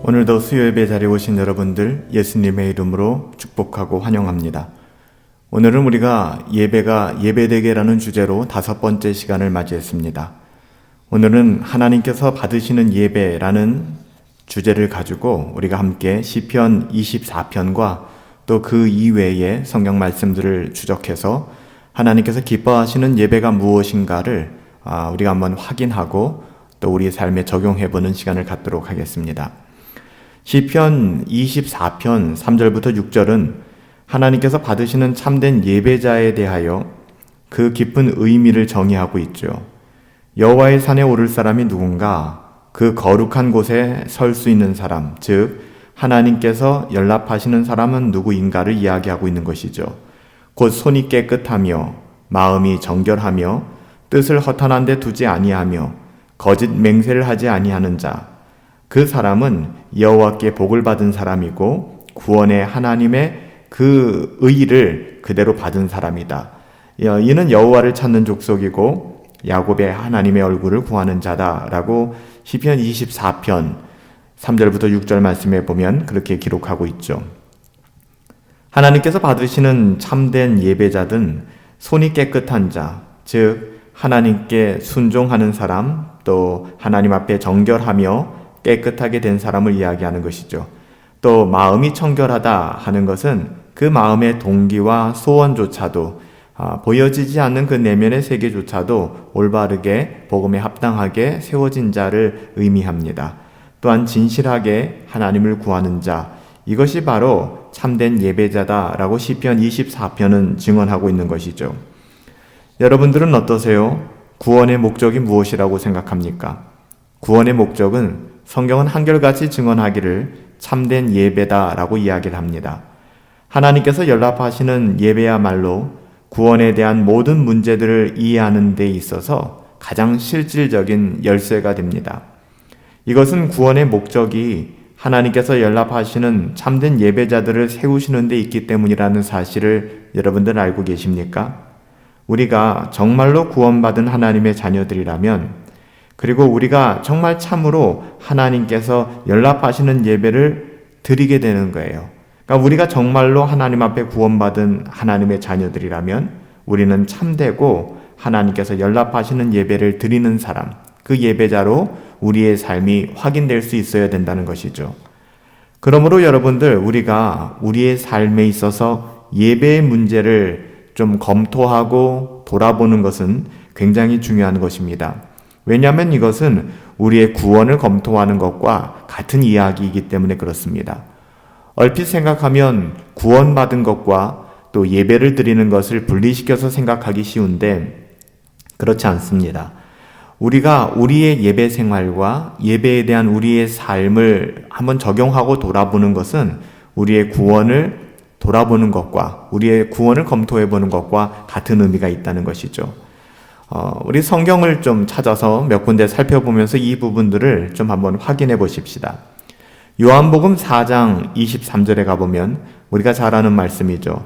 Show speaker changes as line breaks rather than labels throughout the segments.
오늘도 수요예배 자리에 오신 여러분들 예수님의 이름으로 축복하고 환영합니다. 오늘은 우리가 예배가 예배되게라는 주제로 5번째 시간을 맞이했습니다. 오늘은 하나님께서 받으시는 예배라는 주제를 가지고 우리가 함께 시편 24편과 또 그 이외의 성경 말씀들을 추적해서 하나님께서 기뻐하시는 예배가 무엇인가를 우리가 한번 확인하고 또 우리 삶에 적용해보는 시간을 갖도록 하겠습니다. 시편 24편 3절부터 6절은 하나님께서 받으시는 참된 예배자에 대하여 그 깊은 의미를 정의하고 있죠. 여호와의 산에 오를 사람이 누군가? 그 거룩한 곳에 설 수 있는 사람, 즉 하나님께서 연락하시는 사람은 누구인가를 이야기하고 있는 것이죠. 곧 손이 깨끗하며 마음이 정결하며 뜻을 허탄한 데 두지 아니하며 거짓 맹세를 하지 아니하는 자, 그 사람은 여호와께 복을 받은 사람이고 구원의 하나님의 그 의를 그대로 받은 사람이다. 이는 여호와를 찾는 족속이고 야곱의 하나님의 얼굴을 구하는 자다라고 시편 24편 3절부터 6절 말씀에 보면 그렇게 기록하고 있죠. 하나님께서 받으시는 참된 예배자든 손이 깨끗한 자, 즉 하나님께 순종하는 사람, 또 하나님 앞에 정결하며 깨끗하게 된 사람을 이야기하는 것이죠. 또 마음이 청결하다 하는 것은 그 마음의 동기와 소원조차도 보여지지 않는 그 내면의 세계조차도 올바르게 복음에 합당하게 세워진 자를 의미합니다. 또한 진실하게 하나님을 구하는 자, 이것이 바로 참된 예배자다라고 시편 24편은 증언하고 있는 것이죠. 여러분들은 어떠세요? 구원의 목적이 무엇이라고 생각합니까? 구원의 목적은 성경은 한결같이 증언하기를 참된 예배다라고 이야기를 합니다. 하나님께서 연락하시는 예배야말로 구원에 대한 모든 문제들을 이해하는 데 있어서 가장 실질적인 열쇠가 됩니다. 이것은 구원의 목적이 하나님께서 연락하시는 참된 예배자들을 세우시는 데 있기 때문이라는 사실을 여러분들 알고 계십니까? 우리가 정말로 구원받은 하나님의 자녀들이라면, 그리고 우리가 정말 참으로 하나님께서 연락하시는 예배를 드리게 되는 거예요. 그러니까 우리가 정말로 하나님 앞에 구원받은 하나님의 자녀들이라면 우리는 참되고 하나님께서 연락하시는 예배를 드리는 사람, 그 예배자로 우리의 삶이 확인될 수 있어야 된다는 것이죠. 그러므로 여러분들, 우리가 우리의 삶에 있어서 예배의 문제를 좀 검토하고 돌아보는 것은 굉장히 중요한 것입니다. 왜냐하면 이것은 우리의 구원을 검토하는 것과 같은 이야기이기 때문에 그렇습니다. 얼핏 생각하면 구원받은 것과 또 예배를 드리는 것을 분리시켜서 생각하기 쉬운데 그렇지 않습니다. 우리가 우리의 예배 생활과 예배에 대한 우리의 삶을 한번 적용하고 돌아보는 것은 우리의 구원을 돌아보는 것과 우리의 구원을 검토해보는 것과 같은 의미가 있다는 것이죠. 우리 성경을 좀 찾아서 몇 군데 살펴보면서 이 부분들을 좀 한번 확인해 보십시다. 요한복음 4장 23절에 가보면 우리가 잘 아는 말씀이죠.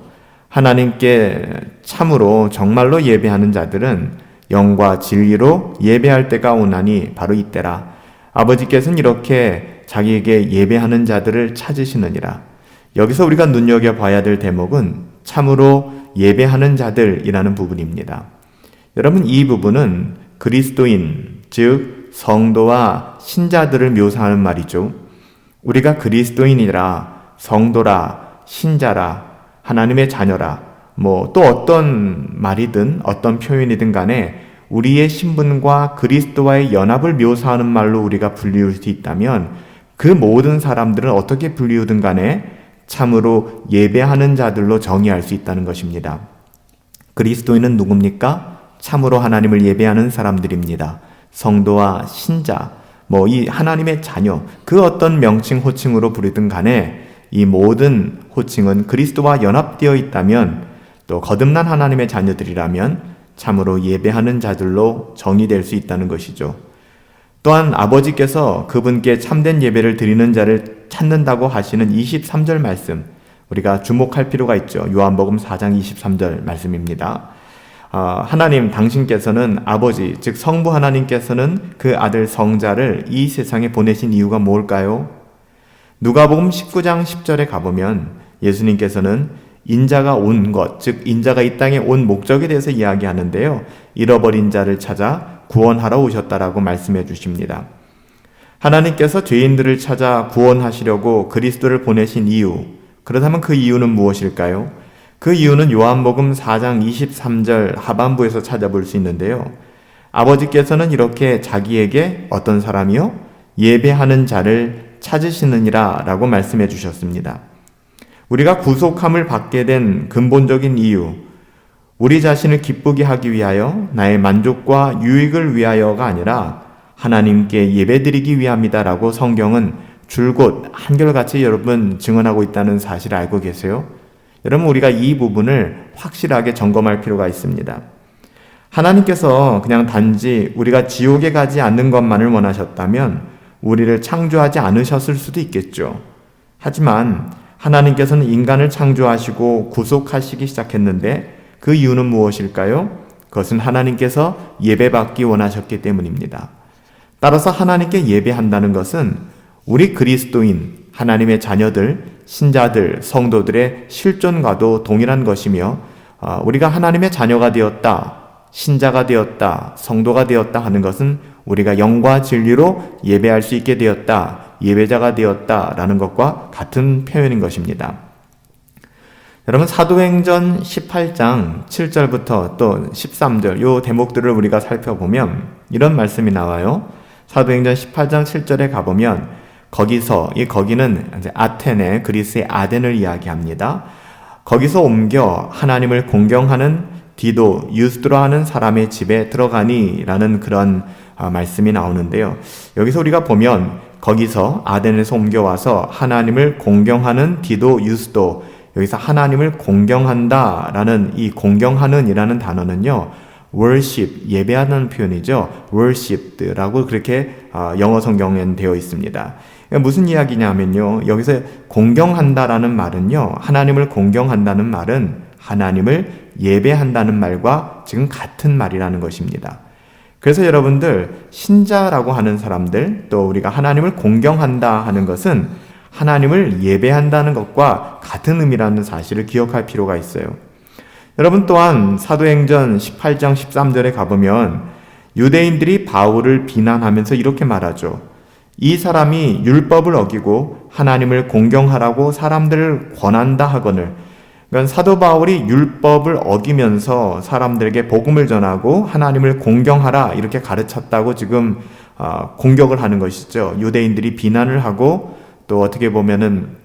하나님께 참으로 정말로 예배하는 자들은 영과 진리로 예배할 때가 오나니 바로 이때라. 아버지께서는 이렇게 자기에게 예배하는 자들을 찾으시느니라. 여기서 우리가 눈여겨봐야 될 대목은 참으로 예배하는 자들이라는 부분입니다. 여러분, 이 부분은 그리스도인, 즉 성도와 신자들을 묘사하는 말이죠. 우리가 그리스도인이라, 성도라, 신자라, 하나님의 자녀라, 또 어떤 말이든 어떤 표현이든 간에 우리의 신분과 그리스도와의 연합을 묘사하는 말로 우리가 불리울 수 있다면 그 모든 사람들은 어떻게 불리우든 간에 참으로 예배하는 자들로 정의할 수 있다는 것입니다. 그리스도인은 누굽니까? 참으로 하나님을 예배하는 사람들입니다. 성도와 신자, 이 하나님의 자녀, 그 어떤 명칭 호칭으로 부르든 간에 이 모든 호칭은 그리스도와 연합되어 있다면, 또 거듭난 하나님의 자녀들이라면 참으로 예배하는 자들로 정의될 수 있다는 것이죠. 또한 아버지께서 그분께 참된 예배를 드리는 자를 찾는다고 하시는 23절 말씀, 우리가 주목할 필요가 있죠. 요한복음 4장 23절 말씀입니다. 하나님 당신께서는 아버지, 즉 성부 하나님께서는 그 아들 성자를 이 세상에 보내신 이유가 뭘까요? 누가복음 19장 10절에 가보면 예수님께서는 인자가 온 것, 즉 인자가 이 땅에 온 목적에 대해서 이야기하는데요. 잃어버린 자를 찾아 구원하러 오셨다라고 말씀해 주십니다. 하나님께서 죄인들을 찾아 구원하시려고 그리스도를 보내신 이유, 그렇다면 그 이유는 무엇일까요? 그 이유는 요한복음 4장 23절 하반부에서 찾아볼 수 있는데요. 아버지께서는 이렇게 자기에게 어떤 사람이요? 예배하는 자를 찾으시느니라 라고 말씀해 주셨습니다. 우리가 구속함을 받게 된 근본적인 이유, 우리 자신을 기쁘게 하기 위하여 나의 만족과 유익을 위하여가 아니라 하나님께 예배드리기 위함이다라고 성경은 줄곧 한결같이 여러분 증언하고 있다는 사실을 알고 계세요? 여러분, 우리가 이 부분을 확실하게 점검할 필요가 있습니다. 하나님께서 그냥 단지 우리가 지옥에 가지 않는 것만을 원하셨다면 우리를 창조하지 않으셨을 수도 있겠죠. 하지만 하나님께서는 인간을 창조하시고 구속하시기 시작했는데 그 이유는 무엇일까요? 그것은 하나님께서 예배받기 원하셨기 때문입니다. 따라서 하나님께 예배한다는 것은 우리 그리스도인, 하나님의 자녀들, 신자들, 성도들의 실존과도 동일한 것이며 우리가 하나님의 자녀가 되었다, 신자가 되었다, 성도가 되었다 하는 것은 우리가 영과 진리로 예배할 수 있게 되었다, 예배자가 되었다라는 것과 같은 표현인 것입니다. 여러분, 사도행전 18장 7절부터 또 13절 요 대목들을 우리가 살펴보면 이런 말씀이 나와요. 사도행전 18장 7절에 가보면 거기는 이제 아테네, 그리스의 아덴을 이야기합니다. 거기서 옮겨 하나님을 공경하는 디도, 유스드라 하는 사람의 집에 들어가니 라는 그런 말씀이 나오는데요. 여기서 우리가 보면 거기서 아덴에서 옮겨와서 하나님을 공경하는 디도, 유스도, 여기서 하나님을 공경한다 라는 이 공경하는 이라는 단어는요, worship, 예배하는 표현이죠. worship라고 그렇게 영어 성경에는 되어 있습니다. 무슨 이야기냐면요, 여기서 공경한다라는 말은요, 하나님을 공경한다는 말은 하나님을 예배한다는 말과 지금 같은 말이라는 것입니다. 그래서 여러분들, 신자라고 하는 사람들, 또 우리가 하나님을 공경한다 하는 것은 하나님을 예배한다는 것과 같은 의미라는 사실을 기억할 필요가 있어요. 여러분, 또한 사도행전 18장 13절에 가보면 유대인들이 바울을 비난하면서 이렇게 말하죠. 이 사람이 율법을 어기고 하나님을 공경하라고 사람들을 권한다 하거늘. 그러니까 사도 바울이 율법을 어기면서 사람들에게 복음을 전하고 하나님을 공경하라 이렇게 가르쳤다고 지금 공격을 하는 것이죠. 유대인들이 비난을 하고 또 어떻게 보면은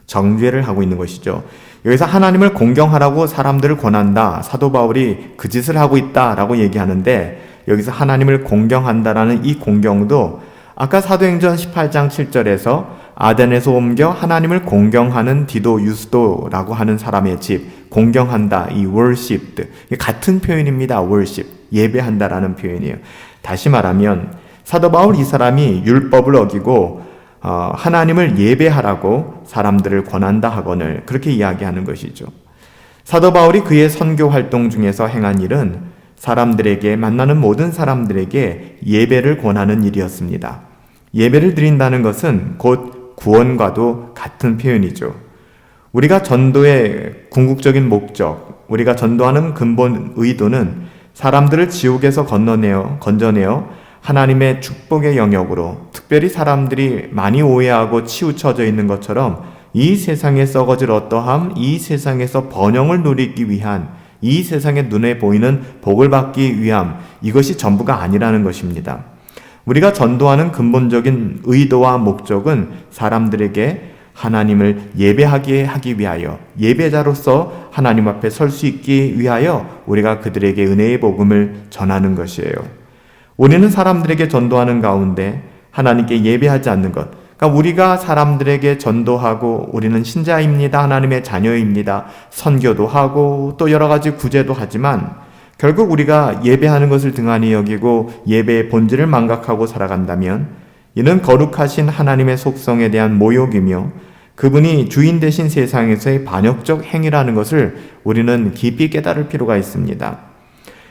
정죄를 하고 있는 것이죠. 여기서 하나님을 공경하라고 사람들을 권한다. 사도 바울이 그 짓을 하고 있다라고 얘기하는데 여기서 하나님을 공경한다라는 이 공경도 아까 사도행전 18장 7절에서 아덴에서 옮겨 하나님을 공경하는 디도, 유스도라고 하는 사람의 집, 공경한다, 이 worship, 같은 표현입니다. worship, 예배한다라는 표현이에요. 다시 말하면 사도 바울 이 사람이 율법을 어기고 하나님을 예배하라고 사람들을 권한다 하거늘 그렇게 이야기하는 것이죠. 사도 바울이 그의 선교 활동 중에서 행한 일은 사람들에게, 만나는 모든 사람들에게 예배를 권하는 일이었습니다. 예배를 드린다는 것은 곧 구원과도 같은 표현이죠. 우리가 전도의 궁극적인 목적, 우리가 전도하는 근본 의도는 사람들을 지옥에서 건져내어 하나님의 축복의 영역으로, 특별히 사람들이 많이 오해하고 치우쳐져 있는 것처럼 이 세상에 썩어질 어떠함, 이 세상에서 번영을 누리기 위한, 이 세상의 눈에 보이는 복을 받기 위함, 이것이 전부가 아니라는 것입니다. 우리가 전도하는 근본적인 의도와 목적은 사람들에게 하나님을 예배하게 하기 위하여, 예배자로서 하나님 앞에 설 수 있기 위하여 우리가 그들에게 은혜의 복음을 전하는 것이에요. 우리는 사람들에게 전도하는 가운데 하나님께 예배하지 않는 것, 그러니까 우리가 사람들에게 전도하고 우리는 신자입니다, 하나님의 자녀입니다, 선교도 하고 또 여러 가지 구제도 하지만 결국 우리가 예배하는 것을 등한히 여기고 예배의 본질을 망각하고 살아간다면 이는 거룩하신 하나님의 속성에 대한 모욕이며 그분이 주인 되신 세상에서의 반역적 행위라는 것을 우리는 깊이 깨달을 필요가 있습니다.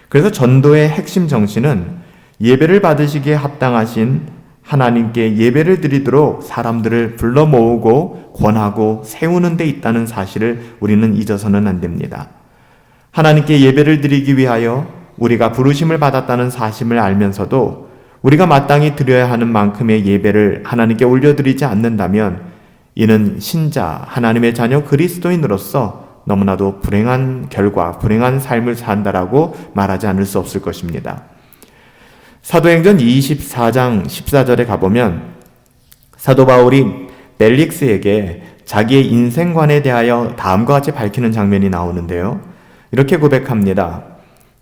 그래서 전도의 핵심 정신은 예배를 받으시기에 합당하신 하나님께 예배를 드리도록 사람들을 불러 모으고 권하고 세우는 데 있다는 사실을 우리는 잊어서는 안 됩니다. 하나님께 예배를 드리기 위하여 우리가 부르심을 받았다는 사실을 알면서도 우리가 마땅히 드려야 하는 만큼의 예배를 하나님께 올려드리지 않는다면 이는 신자, 하나님의 자녀 그리스도인으로서 너무나도 불행한 결과, 불행한 삶을 산다라고 말하지 않을 수 없을 것입니다. 사도행전 24장 14절에 가보면 사도 바울이 벨릭스에게 자기의 인생관에 대하여 다음과 같이 밝히는 장면이 나오는데요. 이렇게 고백합니다.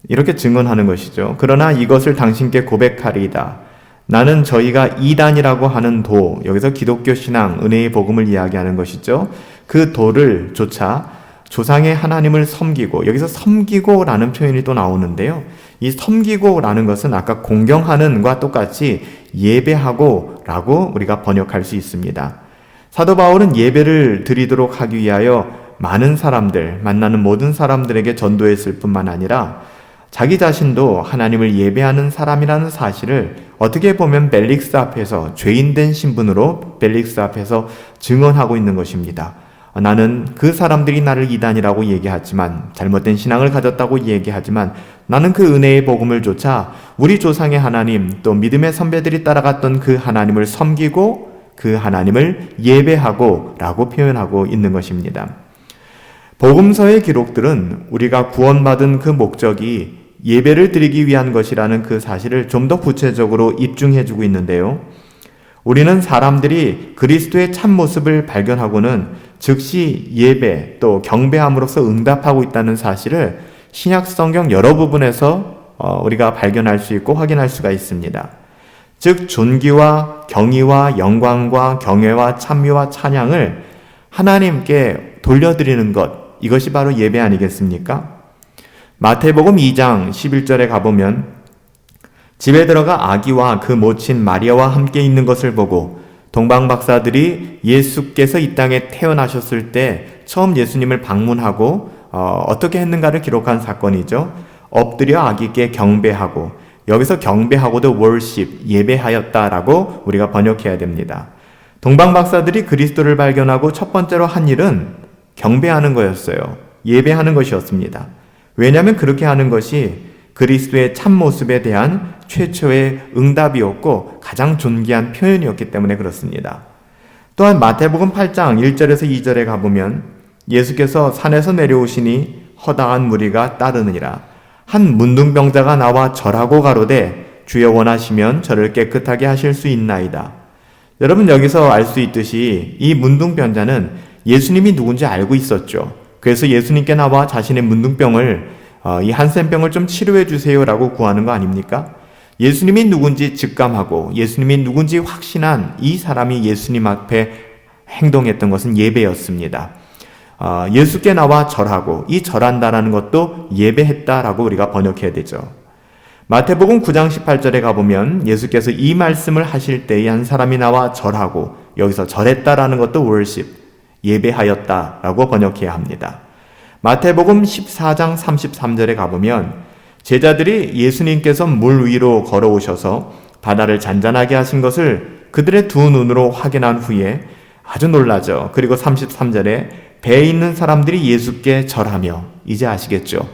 이렇게 증언하는 것이죠. 그러나 이것을 당신께 고백하리이다. 나는 저희가 이단이라고 하는 도, 여기서 기독교 신앙, 은혜의 복음을 이야기하는 것이죠. 그 도를 조차 조상의 하나님을 섬기고, 여기서 섬기고라는 표현이 또 나오는데요. 이 섬기고라는 것은 아까 공경하는과 똑같이 예배하고라고 우리가 번역할 수 있습니다. 사도 바울은 예배를 드리도록 하기 위하여 많은 사람들, 만나는 모든 사람들에게 전도했을 뿐만 아니라 자기 자신도 하나님을 예배하는 사람이라는 사실을 어떻게 보면 벨릭스 앞에서 죄인된 신분으로 벨릭스 앞에서 증언하고 있는 것입니다. 나는 그 사람들이 나를 이단이라고 얘기하지만, 잘못된 신앙을 가졌다고 얘기하지만 나는 그 은혜의 복음을 조차 우리 조상의 하나님, 또 믿음의 선배들이 따라갔던 그 하나님을 섬기고 그 하나님을 예배하고 라고 표현하고 있는 것입니다. 복음서의 기록들은 우리가 구원받은 그 목적이 예배를 드리기 위한 것이라는 그 사실을 좀 더 구체적으로 입증해주고 있는데요. 우리는 사람들이 그리스도의 참모습을 발견하고는 즉시 예배 또 경배함으로써 응답하고 있다는 사실을 신약 성경 여러 부분에서 우리가 발견할 수 있고 확인할 수가 있습니다. 즉 존귀와 경의와 영광과 경외와 찬미와 찬양을 하나님께 돌려드리는 것, 이것이 바로 예배 아니겠습니까? 마태복음 2장 11절에 가보면 집에 들어가 아기와 그 모친 마리아와 함께 있는 것을 보고 동방박사들이 예수께서 이 땅에 태어나셨을 때 처음 예수님을 방문하고 어떻게 했는가를 기록한 사건이죠. 엎드려 아기께 경배하고, 여기서 경배하고도 worship, 예배하였다라고 우리가 번역해야 됩니다. 동방박사들이 그리스도를 발견하고 첫 번째로 한 일은 경배하는 거였어요. 예배하는 것이었습니다. 왜냐하면 그렇게 하는 것이 그리스도의 참모습에 대한 최초의 응답이었고 가장 존귀한 표현이었기 때문에 그렇습니다. 또한 마태복음 8장 1절에서 2절에 가보면 예수께서 산에서 내려오시니 허다한 무리가 따르느니라. 한 문둥병자가 나와 절하고 가로되 주여 원하시면 저를 깨끗하게 하실 수 있나이다. 여러분, 여기서 알 수 있듯이 이 문둥병자는 예수님이 누군지 알고 있었죠. 그래서 예수님께 나와 자신의 문둥병을 이 한센병을 좀 치료해 주세요라고 구하는 거 아닙니까? 예수님이 누군지 직감하고 예수님이 누군지 확신한 이 사람이 예수님 앞에 행동했던 것은 예배였습니다. 예수께 나와 절하고, 이 절한다라는 것도 예배했다라고 우리가 번역해야 되죠. 마태복음 9장 18절에 가보면 예수께서 이 말씀을 하실 때에 한 사람이 나와 절하고, 여기서 절했다라는 것도 worship, 예배하였다라고 번역해야 합니다. 마태복음 14장 33절에 가보면 제자들이 예수님께서 물 위로 걸어오셔서 바다를 잔잔하게 하신 것을 그들의 두 눈으로 확인한 후에 아주 놀라죠. 그리고 33절에 배에 있는 사람들이 예수께 절하며, 이제 아시겠죠?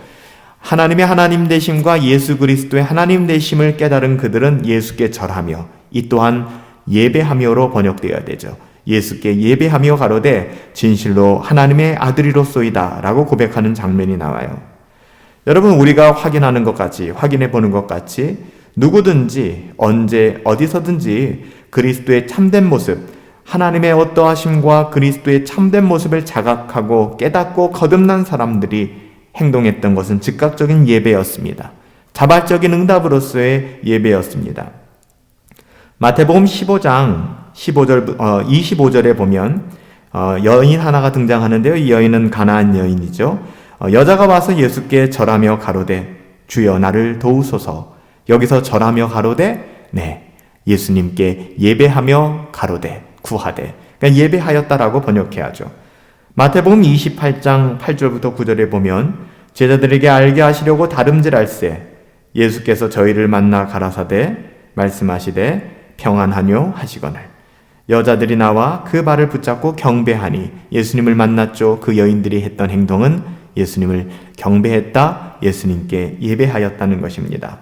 하나님의 하나님 되심과 예수 그리스도의 하나님 되심을 깨달은 그들은 예수께 절하며, 이 또한 예배하며로 번역되어야 되죠. 예수께 예배하며 가로되 진실로 하나님의 아들이로소이다 라고 고백하는 장면이 나와요. 여러분, 우리가 확인하는 것 같이, 확인해 보는 것 같이 누구든지 언제 어디서든지 그리스도의 참된 모습, 하나님의 어떠하심과 그리스도의 참된 모습을 자각하고 깨닫고 거듭난 사람들이 행동했던 것은 즉각적인 예배였습니다. 자발적인 응답으로서의 예배였습니다. 마태복음 15장 25절에 보면 여인 하나가 등장하는데요. 이 여인은 가나안 여인이죠. 여자가 와서 예수께 절하며 가로되 주여 나를 도우소서. 여기서 절하며 가로되, 네, 예수님께 예배하며 가로되, 구하되, 그러니까 예배하였다라고 번역해야죠. 마태복음 28장 8절부터 9절에 보면 제자들에게 알게 하시려고 다름질할세 예수께서 저희를 만나 가라사대 말씀하시되 평안하뇨 하시거늘. 여자들이 나와 그 발을 붙잡고 경배하니 예수님을 만났죠. 그 여인들이 했던 행동은 예수님을 경배했다, 예수님께 예배하였다는 것입니다.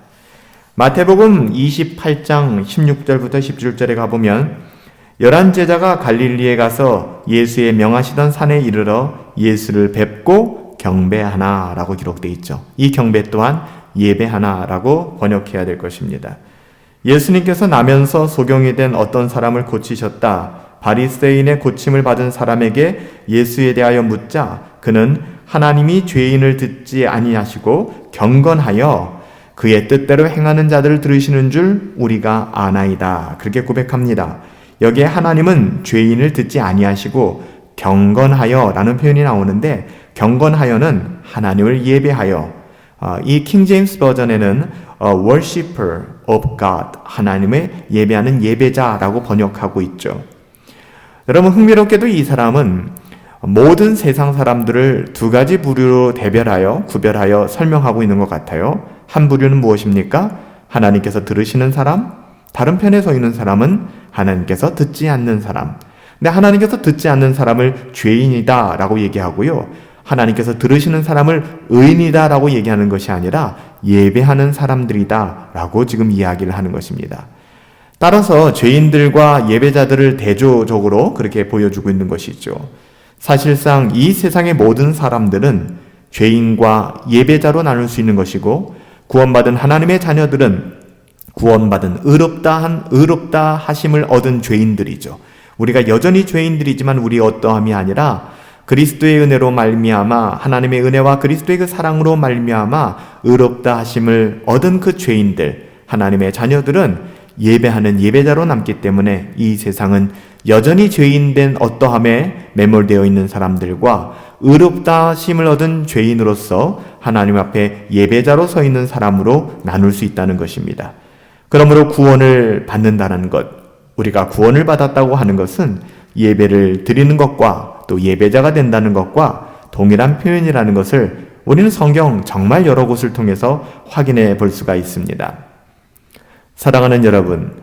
마태복음 28장 16절부터 17절에 가보면 11제자가 갈릴리에 가서 예수의 명하시던 산에 이르러 예수를 뵙고 경배하나 라고 기록되어 있죠. 이 경배 또한 예배하나 라고 번역해야 될 것입니다. 예수님께서 나면서 소경이 된 어떤 사람을 고치셨다. 바리새인의 고침을 받은 사람에게 예수에 대하여 묻자 그는 하나님이 죄인을 듣지 아니하시고 경건하여 그의 뜻대로 행하는 자들을 들으시는 줄 우리가 아나이다. 그렇게 고백합니다. 여기에 하나님은 죄인을 듣지 아니하시고 경건하여 라는 표현이 나오는데 경건하여는 하나님을 예배하여 이 킹제임스 버전에는 worshipper of God, 하나님을 예배하는 예배자라고 번역하고 있죠. 여러분 흥미롭게도 이 사람은 모든 세상 사람들을 두 가지 부류로 구별하여 설명하고 있는 것 같아요. 한 부류는 무엇입니까? 하나님께서 들으시는 사람, 다른 편에 서 있는 사람은 하나님께서 듣지 않는 사람. 근데 하나님께서 듣지 않는 사람을 죄인이다 라고 얘기하고요. 하나님께서 들으시는 사람을 의인이다 라고 얘기하는 것이 아니라 예배하는 사람들이다 라고 지금 이야기를 하는 것입니다. 따라서 죄인들과 예배자들을 대조적으로 그렇게 보여주고 있는 것이죠. 사실상 이 세상의 모든 사람들은 죄인과 예배자로 나눌 수 있는 것이고 구원받은 하나님의 자녀들은 구원받은 의롭다 하심을 얻은 죄인들이죠. 우리가 여전히 죄인들이지만 우리 어떠함이 아니라 그리스도의 은혜로 말미암아 하나님의 은혜와 그리스도의 그 사랑으로 말미암아 의롭다 하심을 얻은 그 죄인들, 하나님의 자녀들은 예배하는 예배자로 남기 때문에 이 세상은 여전히 죄인된 어떠함에 매몰되어 있는 사람들과 의롭다 하심을 얻은 죄인으로서 하나님 앞에 예배자로 서 있는 사람으로 나눌 수 있다는 것입니다. 그러므로 구원을 받는다는 것, 우리가 구원을 받았다고 하는 것은 예배를 드리는 것과 또 예배자가 된다는 것과 동일한 표현이라는 것을 우리는 성경 정말 여러 곳을 통해서 확인해 볼 수가 있습니다. 사랑하는 여러분,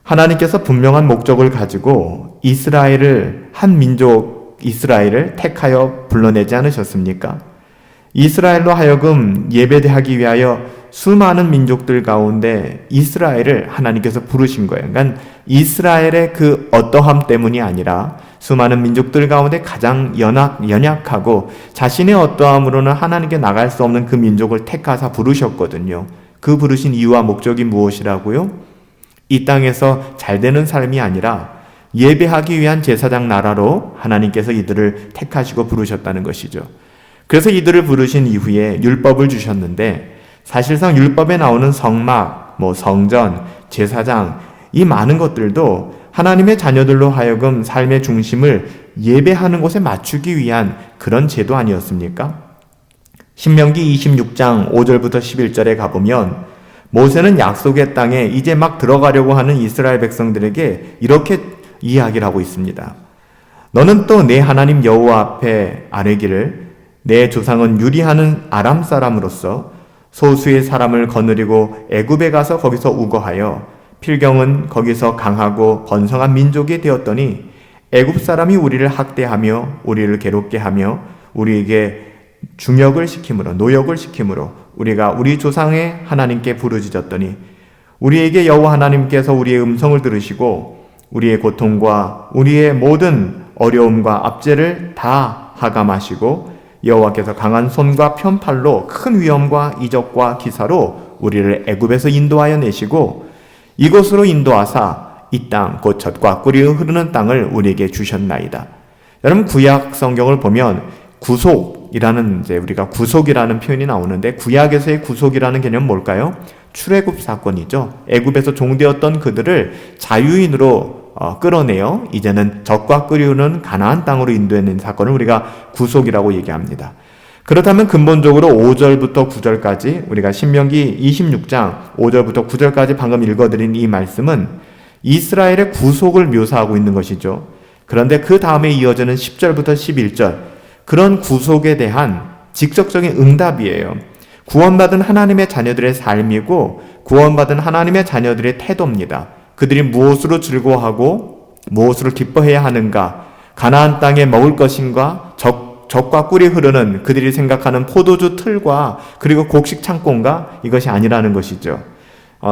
하나님께서 분명한 목적을 가지고 한 민족 이스라엘을 택하여 불러내지 않으셨습니까? 이스라엘로 하여금 예배하기 위하여 수많은 민족들 가운데 이스라엘을 하나님께서 부르신 거예요. 그러니까 이스라엘의 그 어떠함 때문이 아니라 수많은 민족들 가운데 가장 연약하고 자신의 어떠함으로는 하나님께 나갈 수 없는 그 민족을 택하사 부르셨거든요. 그 부르신 이유와 목적이 무엇이라고요? 이 땅에서 잘 되는 삶이 아니라 예배하기 위한 제사장 나라로 하나님께서 이들을 택하시고 부르셨다는 것이죠. 그래서 이들을 부르신 이후에 율법을 주셨는데 사실상 율법에 나오는 성막, 성전, 제사장 이 많은 것들도 하나님의 자녀들로 하여금 삶의 중심을 예배하는 곳에 맞추기 위한 그런 제도 아니었습니까? 신명기 26장 5절부터 11절에 가보면 모세는 약속의 땅에 이제 막 들어가려고 하는 이스라엘 백성들에게 이렇게 이야기를 하고 있습니다. 너는 또 내 하나님 여호와 앞에 아뢰기를 내 조상은 유리하는 아람 사람으로서 소수의 사람을 거느리고 애굽에 가서 거기서 우거하여 필경은 거기서 강하고 번성한 민족이 되었더니 애굽 사람이 우리를 학대하며 우리를 괴롭게 하며 우리에게 노역을 시킴으로 우리가 우리 조상의 하나님께 부르짖었더니 우리에게 여호와 하나님께서 우리의 음성을 들으시고 우리의 고통과 우리의 모든 어려움과 압제를 다 하감하시고 여호와께서 강한 손과 편팔로 큰 위험과 이적과 기사로 우리를 애굽에서 인도하여 내시고 이곳으로 인도하사 이 땅 곧 젖과 꿀이 흐르는 땅을 우리에게 주셨나이다. 여러분 구약 성경을 보면 구속이라는 우리가 구속이라는 표현이 나오는데 구약에서의 구속이라는 개념은 뭘까요? 출애굽 사건이죠. 애굽에서 종되었던 그들을 자유인으로 끌어내어 이제는 젖과 꿀이 흐르는 가나안 땅으로 인도해낸 사건을 우리가 구속이라고 얘기합니다. 그렇다면 근본적으로 5절부터 9절까지 우리가 신명기 26장 5절부터 9절까지 방금 읽어드린 이 말씀은 이스라엘의 구속을 묘사하고 있는 것이죠. 그런데 그 다음에 이어지는 10절부터 11절 그런 구속에 대한 직접적인 응답이에요. 구원받은 하나님의 자녀들의 삶이고 구원받은 하나님의 자녀들의 태도입니다. 그들이 무엇으로 즐거워하고 무엇으로 기뻐해야 하는가, 가나안 땅에 먹을 것인가, 젖과 꿀이 흐르는 그들이 생각하는 포도주 틀과 그리고 곡식 창고인가, 이것이 아니라는 것이죠.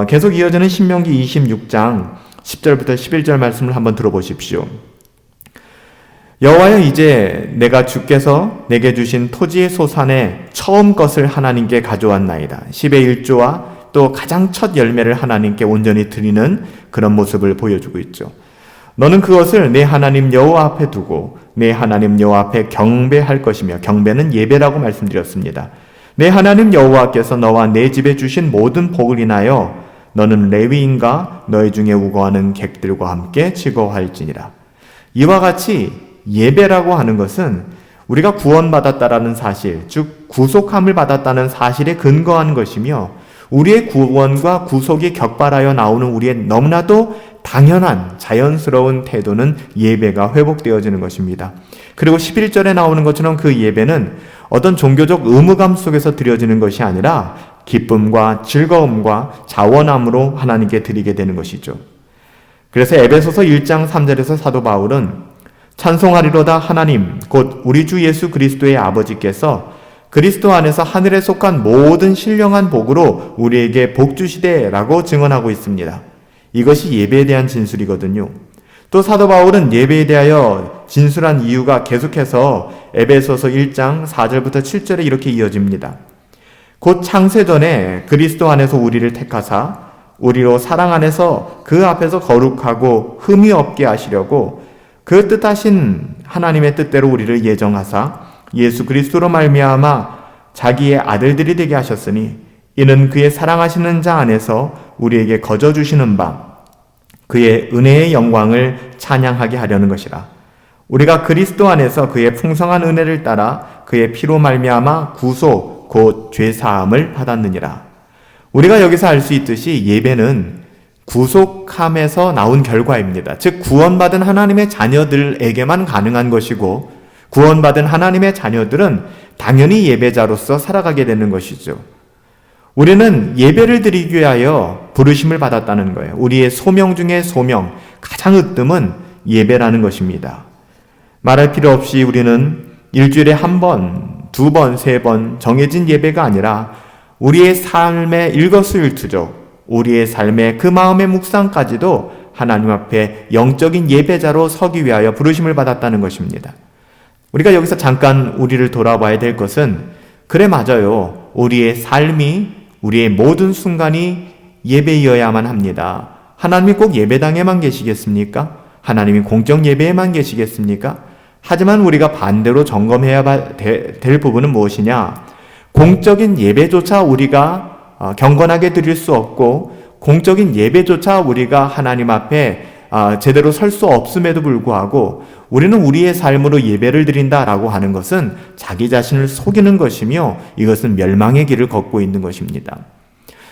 계속 이어지는 신명기 26장 10절부터 11절 말씀을 한번 들어보십시오. 여호와여, 이제 내가 주께서 내게 주신 토지의 소산의 처음 것을 하나님께 가져왔나이다. 10의 1조와 또 가장 첫 열매를 하나님께 온전히 드리는 그런 모습을 보여주고 있죠. 너는 그것을 내 하나님 여호와 앞에 두고 내 하나님 여호와 앞에 경배할 것이며, 경배는 예배라고 말씀드렸습니다. 내 하나님 여호와께서 너와 내 집에 주신 모든 복을 인하여 너는 레위인과 너희 중에 우거하는 객들과 함께 즐거워할지니라. 이와 같이 예배라고 하는 것은 우리가 구원받았다라는 사실, 즉 구속함을 받았다는 사실에 근거한 것이며, 우리의 구원과 구속이 격발하여 나오는 우리의 너무나도 당연한 자연스러운 태도는 예배가 회복되어지는 것입니다. 그리고 11절에 나오는 것처럼 그 예배는 어떤 종교적 의무감 속에서 드려지는 것이 아니라 기쁨과 즐거움과 자원함으로 하나님께 드리게 되는 것이죠. 그래서 에베소서 1장 3절에서 사도 바울은 찬송하리로다 하나님 곧 우리 주 예수 그리스도의 아버지께서 그리스도 안에서 하늘에 속한 모든 신령한 복으로 우리에게 복 주시되라고 증언하고 있습니다. 이것이 예배에 대한 진술이거든요. 또 사도 바울은 예배에 대하여 진술한 이유가 계속해서 에베소서 1장 4절부터 7절에 이렇게 이어집니다. 곧 창세전에 그리스도 안에서 우리를 택하사 우리로 사랑 안에서 그 앞에서 거룩하고 흠이 없게 하시려고 그 뜻하신 하나님의 뜻대로 우리를 예정하사 예수 그리스도로 말미암아 자기의 아들들이 되게 하셨으니 이는 그의 사랑하시는 자 안에서 우리에게 거저 주시는 바 그의 은혜의 영광을 찬양하게 하려는 것이라. 우리가 그리스도 안에서 그의 풍성한 은혜를 따라 그의 피로 말미암아 구속 곧 죄사함을 받았느니라. 우리가 여기서 알 수 있듯이 예배는 구속함에서 나온 결과입니다. 즉 구원받은 하나님의 자녀들에게만 가능한 것이고, 구원받은 하나님의 자녀들은 당연히 예배자로서 살아가게 되는 것이죠. 우리는 예배를 드리기 위하여 부르심을 받았다는 거예요. 우리의 소명 중에 소명, 가장 으뜸은 예배라는 것입니다. 말할 필요 없이 우리는 일주일에 한 번, 두 번, 세 번 정해진 예배가 아니라 우리의 삶의 일거수일투족, 우리의 삶의 그 마음의 묵상까지도 하나님 앞에 영적인 예배자로 서기 위하여 부르심을 받았다는 것입니다. 우리가 여기서 잠깐 우리를 돌아봐야 될 것은, 그래 맞아요. 우리의 삶이, 우리의 모든 순간이 예배이어야만 합니다. 하나님이 꼭 예배당에만 계시겠습니까? 하나님이 공적 예배에만 계시겠습니까? 하지만 우리가 반대로 점검해야 될 부분은 무엇이냐? 공적인 예배조차 우리가 경건하게 드릴 수 없고, 공적인 예배조차 우리가 하나님 앞에 제대로 설 수 없음에도 불구하고 우리는 우리의 삶으로 예배를 드린다라고 하는 것은 자기 자신을 속이는 것이며, 이것은 멸망의 길을 걷고 있는 것입니다.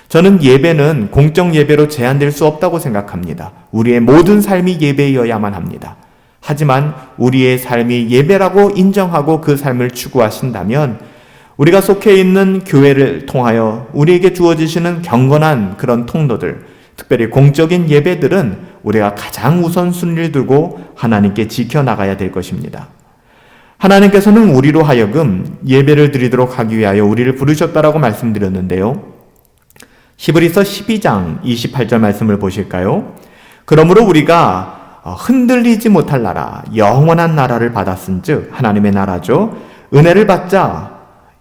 저는 예배는 공적 예배로 제한될 수 없다고 생각합니다. 우리의 모든 삶이 예배이어야만 합니다. 하지만 우리의 삶이 예배라고 인정하고 그 삶을 추구하신다면, 우리가 속해 있는 교회를 통하여 우리에게 주어지시는 경건한 그런 통로들, 특별히 공적인 예배들은 우리가 가장 우선순위를 두고 하나님께 지켜나가야 될 것입니다. 하나님께서는 우리로 하여금 예배를 드리도록 하기 위하여 우리를 부르셨다라고 말씀드렸는데요. 히브리서 12장 28절 말씀을 보실까요? 그러므로 우리가 흔들리지 못할 나라, 영원한 나라를 받았은즉, 하나님의 나라죠. 은혜를 받자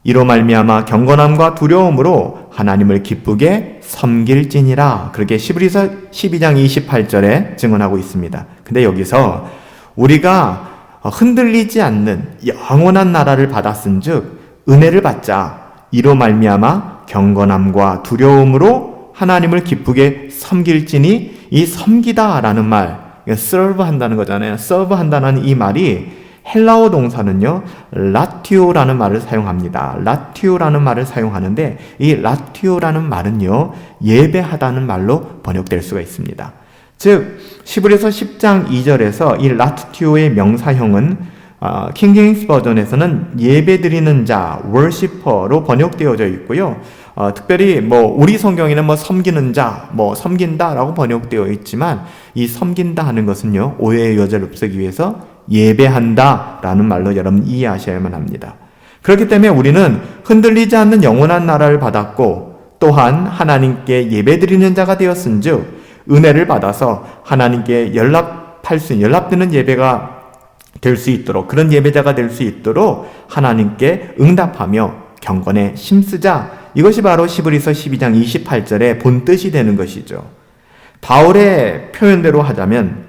이로 말미암아 경건함과 두려움으로 하나님을 기쁘게 섬길지니라. 그렇게 히브리서 12장 28절에 증언하고 있습니다. 근데 여기서 우리가 흔들리지 않는 영원한 나라를 받았은즉 은혜를 받자 이로 말미암아 경건함과 두려움으로 하나님을 기쁘게 섬길지니, 이 섬기다라는 말, serve 한다는 거잖아요. serve 한다는 이 말이 헬라어 동사는요, 라티오라는 말을 사용합니다. 라티오라는 말을 사용하는데, 이 라티오라는 말은요, 예배하다는 말로 번역될 수가 있습니다. 즉, 히브리서 10장 2절에서 이 라티오의 명사형은 킹제임스 버전에서는 예배드리는 자, worshipper로 번역되어져 있고요. 특별히 우리 성경에는 섬기는 자, 섬긴다라고 번역되어 있지만 이 섬긴다 하는 것은요, 오해의 여지를 없애기 위해서 예배한다라는 말로 여러분 이해하셔야만 합니다. 그렇기 때문에 우리는 흔들리지 않는 영원한 나라를 받았고 또한 하나님께 예배드리는 자가 되었은즉 은혜를 받아서 하나님께 연락되는 예배가 될 수 있도록, 그런 예배자가 될 수 있도록 하나님께 응답하며 경건에 힘쓰자. 이것이 바로 히브리서 12장 28절의 본뜻이 되는 것이죠. 바울의 표현대로 하자면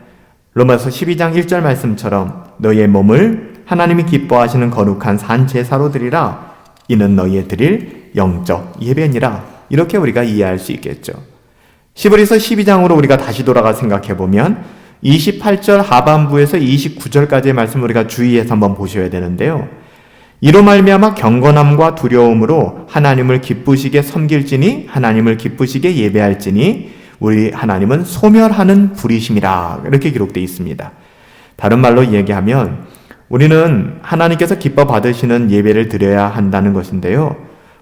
로마서 12장 1절 말씀처럼 너희의 몸을 하나님이 기뻐하시는 거룩한 산 제사로 드리라. 이는 너희의 드릴 영적 예배니라. 이렇게 우리가 이해할 수 있겠죠. 히브리서 12장으로 우리가 다시 돌아가 생각해보면 28절 하반부에서 29절까지의 말씀을 우리가 주의해서 한번 보셔야 되는데요. 이로 말미암아 경건함과 두려움으로 하나님을 기쁘시게 섬길지니 하나님을 기쁘시게 예배할지니 우리 하나님은 소멸하는 불이심이라. 이렇게 기록되어 있습니다. 다른 말로 얘기하면 우리는 하나님께서 기뻐 받으시는 예배를 드려야 한다는 것인데요.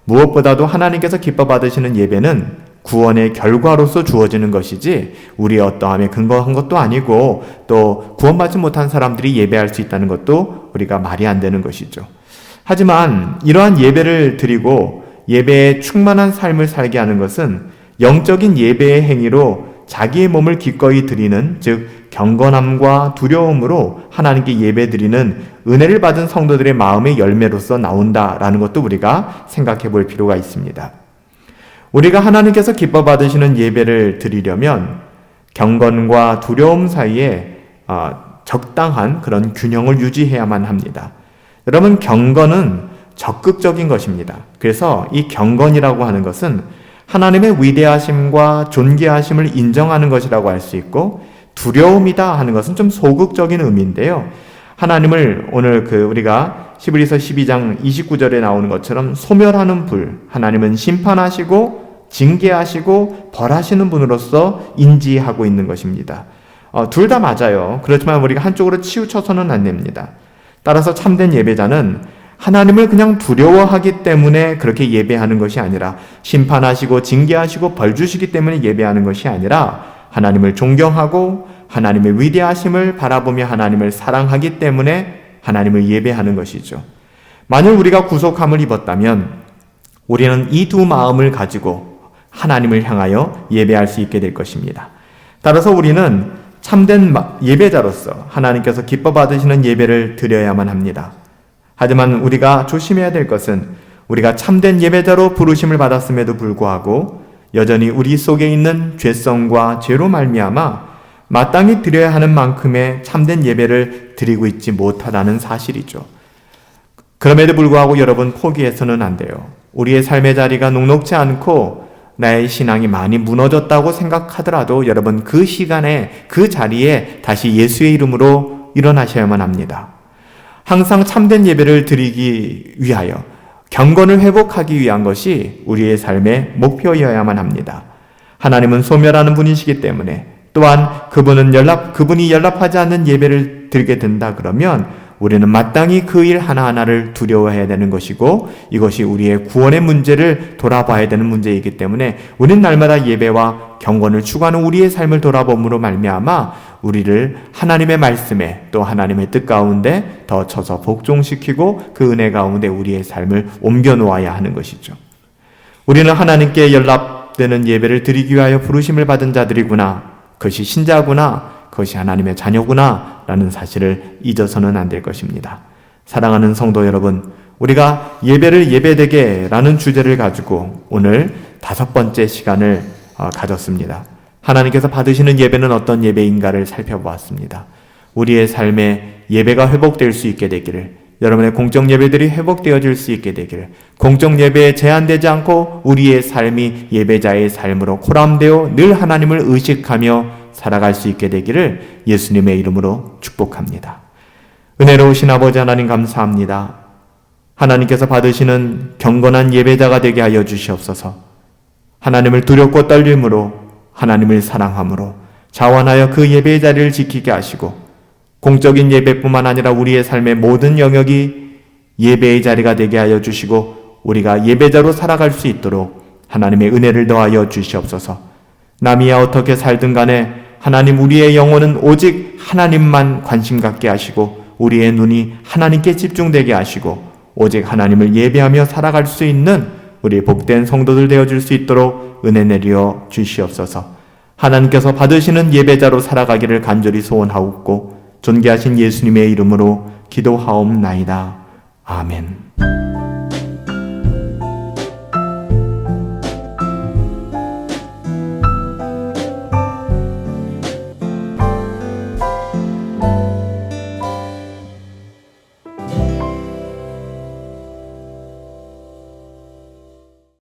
무엇보다도 하나님께서 기뻐 받으시는 예배는 구원의 결과로서 주어지는 것이지 우리의 어떠함에 근거한 것도 아니고 또 구원받지 못한 사람들이 예배할 수 있다는 것도 우리가 말이 안 되는 것이죠. 하지만 이러한 예배를 드리고 예배에 충만한 삶을 살게 하는 것은 영적인 예배의 행위로 자기의 몸을 기꺼이 드리는, 즉 경건함과 두려움으로 하나님께 예배드리는 은혜를 받은 성도들의 마음의 열매로서 나온다라는 것도 우리가 생각해 볼 필요가 있습니다. 우리가 하나님께서 기뻐 받으시는 예배를 드리려면 경건과 두려움 사이에 적당한 그런 균형을 유지해야만 합니다. 여러분, 경건은 적극적인 것입니다. 그래서 이 경건이라고 하는 것은 하나님의 위대하심과 존귀하심을 인정하는 것이라고 할 수 있고, 두려움이다 하는 것은 좀 소극적인 의미인데요. 하나님을 오늘 우리가 히브리서 12장 29절에 나오는 것처럼 소멸하는 불, 하나님은 심판하시고 징계하시고 벌하시는 분으로서 인지하고 있는 것입니다. 둘 다 맞아요. 그렇지만 우리가 한쪽으로 치우쳐서는 안 됩니다. 따라서 참된 예배자는 하나님을 그냥 두려워하기 때문에 그렇게 예배하는 것이 아니라, 심판하시고 징계하시고 벌 주시기 때문에 예배하는 것이 아니라 하나님을 존경하고 하나님의 위대하심을 바라보며 하나님을 사랑하기 때문에 하나님을 예배하는 것이죠. 만일 우리가 구속함을 입었다면 우리는 이 두 마음을 가지고 하나님을 향하여 예배할 수 있게 될 것입니다. 따라서 우리는 참된 예배자로서 하나님께서 기뻐 받으시는 예배를 드려야만 합니다. 하지만 우리가 조심해야 될 것은 우리가 참된 예배자로 부르심을 받았음에도 불구하고 여전히 우리 속에 있는 죄성과 죄로 말미암아 마땅히 드려야 하는 만큼의 참된 예배를 드리고 있지 못하다는 사실이죠. 그럼에도 불구하고 여러분, 포기해서는 안 돼요. 우리의 삶의 자리가 녹록지 않고 나의 신앙이 많이 무너졌다고 생각하더라도 여러분, 그 시간에 그 자리에 다시 예수의 이름으로 일어나셔야만 합니다. 항상 참된 예배를 드리기 위하여 경건을 회복하기 위한 것이 우리의 삶의 목표여야만 합니다. 하나님은 소멸하는 분이시기 때문에, 또한 그분이 연락하지 않는 예배를 드리게 된다 그러면 우리는 마땅히 그 일 하나하나를 두려워해야 되는 것이고, 이것이 우리의 구원의 문제를 돌아봐야 되는 문제이기 때문에 우리는 날마다 예배와 경건을 추구하는 우리의 삶을 돌아봄으로 말미암아 우리를 하나님의 말씀에 또 하나님의 뜻 가운데 더 쳐서 복종시키고 그 은혜 가운데 우리의 삶을 옮겨 놓아야 하는 것이죠. 우리는 하나님께 연락되는 예배를 드리기 위하여 부르심을 받은 자들이구나, 그것이 신자구나, 그것이 하나님의 자녀구나 라는 사실을 잊어서는 안 될 것입니다. 사랑하는 성도 여러분, 우리가 예배를 예배되게 라는 주제를 가지고 오늘 5번째 시간을 가졌습니다. 하나님께서 받으시는 예배는 어떤 예배인가를 살펴보았습니다. 우리의 삶에 예배가 회복될 수 있게 되기를, 여러분의 공적 예배들이 회복되어질 수 있게 되기를, 공적 예배에 제한되지 않고 우리의 삶이 예배자의 삶으로 코람되어 늘 하나님을 의식하며 살아갈 수 있게 되기를 예수님의 이름으로 축복합니다. 은혜로우신 아버지 하나님, 감사합니다. 하나님께서 받으시는 경건한 예배자가 되게 하여 주시옵소서. 하나님을 두렵고 떨림으로, 하나님을 사랑함으로 자원하여 그 예배의 자리를 지키게 하시고, 공적인 예배뿐만 아니라 우리의 삶의 모든 영역이 예배의 자리가 되게 하여 주시고 우리가 예배자로 살아갈 수 있도록 하나님의 은혜를 더하여 주시옵소서. 남이야 어떻게 살든 간에 하나님, 우리의 영혼은 오직 하나님만 관심 갖게 하시고 우리의 눈이 하나님께 집중되게 하시고 오직 하나님을 예배하며 살아갈 수 있는 우리 복된 성도들 되어줄 수 있도록 은혜 내려 주시옵소서. 하나님께서 받으시는 예배자로 살아가기를 간절히 소원하옵고 존귀하신 예수님의 이름으로 기도하옵나이다. 아멘.